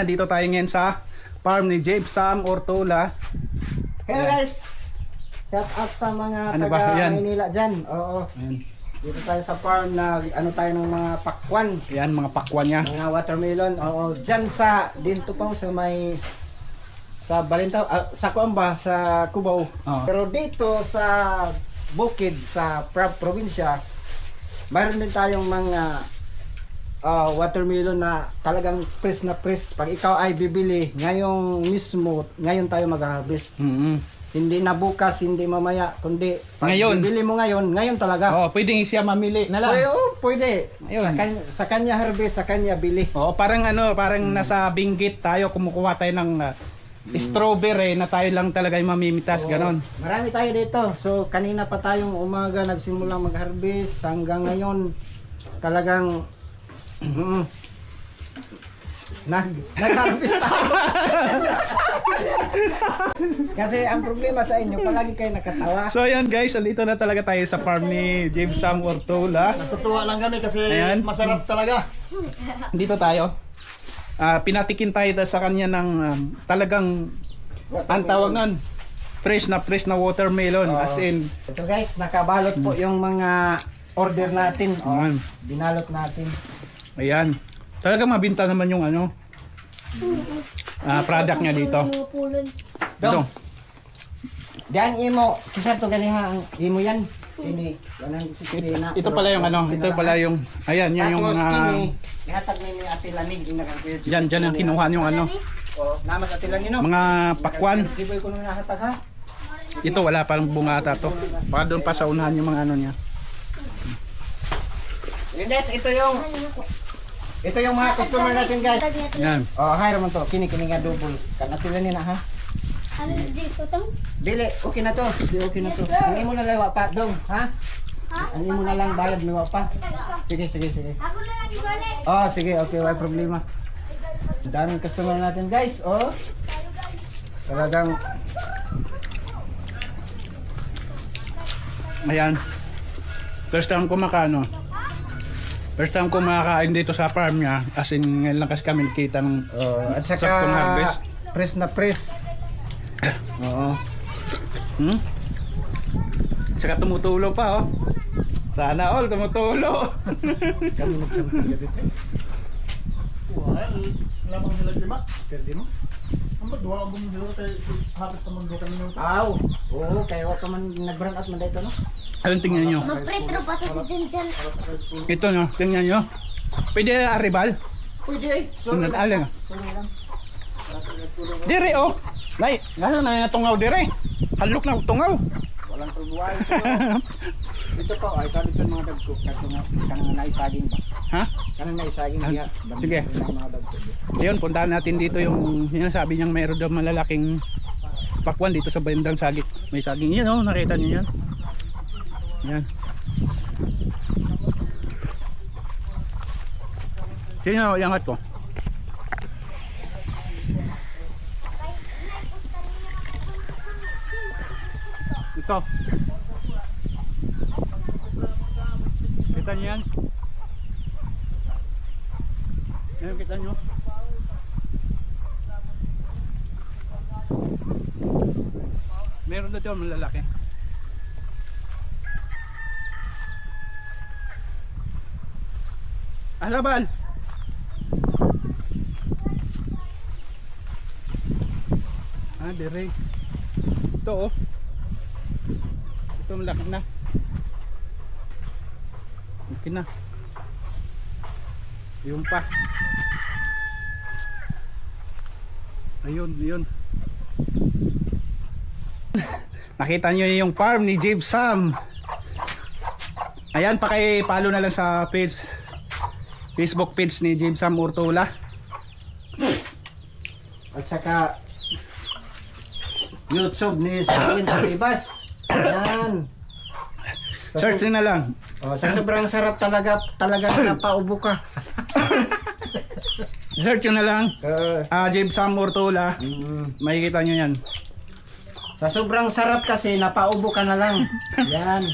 Dito tayo ngayon sa farm ni Jabe Sam Ortola. Hello guys! Shout out sa mga Ano ba? taga Ayan. Maynila dyan. Oo. Ayan. Dito tayo sa farm na ano tayo ng mga pakwan. Ayan, mga pakwan niya. Mga watermelon. Oo. Dyan sa, dito pa sa may sa Balintaw, sa Kuamba, sa Cubao. Oo. Pero dito sa Bukid, sa probinsya, mayroon din tayong mga watermelon na talagang fresh na fresh. Pag ikaw ay bibili, ngayon tayo mag-harvest. Hindi na bukas, hindi mamaya, kundi pag Ngayon. bibili mo ngayon talaga. Oh, pwedeng siya mamili na lang. Pwede. Ayun. Sa kanya harvest, sa kanya bili. Oh, parang nasa Benguet tayo, kumukuha tayo ng strawberry na tayo lang talaga yung mamimitas, ganon. Marami tayo dito. So kanina pa tayong umaga nagsimulang mag-harvest hanggang ngayon talagang nag-harvest tayo. Kasi ang problema sa inyo, palagi kayo nakatawa. So ayan guys, andito na talaga tayo sa farm ni Jabe Sam Ortola. Natutuwa lang kami kasi Ayan. masarap talaga. Dito tayo. Pinatikin tayo sa kanya ng talagang ang tawag nun, fresh na watermelon. As in, Ito guys, nakabalot po yung mga order natin. Ayan. Binalot natin. Ayan. Talagang mabinta naman yung product niya dito. Ito. Diyan imo, kisa to ganiha ang imo yan. Ini, yanang sikrina. Ito pala yung ito pala yung, ayan, yan yung Tapos mga, ini, ihatag ni Ate Lani, dyan ang kinuha yung Oh, namas Ate Lani no. mga pakwan. Siboy ko nung nahatag ha. Ito wala palang bungata to. Baka doon pa sa unahan yung mga niya. Yun guys, ito yung mga customer natin guys. Yan. Oh, hi raman to. Kini nga double. Kan Ate Lani na ha. Ano Jace ko tong? Dili, okay na to. Okay na to. Ang imo na lang pa dong, ha? Ang imo na lang bayad mi pa. Sige. Ako na lang ibalik. Oh, sige, okay, wala problema. Daming customer natin, guys. Oh. Talagang Ayan. First time ko First time ko makakain dito sa farm niya. As in, ngayon lang kasi kami nakita ng at saktong saka harvest. press na press. Oo. Tsaka tumutulo pa, oh. Sana all tumutulo. Kami nagsampi dito. Wala, lamang sila lima. Pwede mo? Ang magduwa ang bumili kay harvest naman doon kami ng Aw. Oo, kaya wa pa man nag-brand out man dito, no? Anong tingnan nyo? Magpretro pa to si Janjan. Ito no, tingnan nyo. Pwede aribal? Pwede eh. Sorry Tingnan, alin. lang. Sorry lang. Dire, oh. Nay, nasa na tungaw dire. Halok na tungaw. Walang tubuan. Dito po, ay sabi ko mga dagko. Kanang naisaging ba? Ha? Kanang naisaging diha. Sige. Mga dagko. Ayun, puntahan natin dito yung sinasabi niyang mayroon daw malalaking pakwan dito sa bandang saging. May saging yan, oh. Nakita niyo yan? Yan. Sino yung angat ko? Ito. Kita niyo yan? Ayan, kita niyo? Meron na dyan malalaki. Alabal! Dire. Ito, oh. Ito malaki na. Okay na. Yung pa. Ayun. Nakita nyo yung farm ni Jabe Sam. Ayan, paki-follow na lang sa Facebook page ni Jabe Sam Ortola. At saka YouTube ni Sawin Saribas. Yan. Search na lang. Oh, sa sobrang sarap talaga napaubo ka. Search nyo na lang. Jabe Sam Ortola. Makikita nyo yan. Sa sobrang sarap kasi napaubo ka na lang. Yan.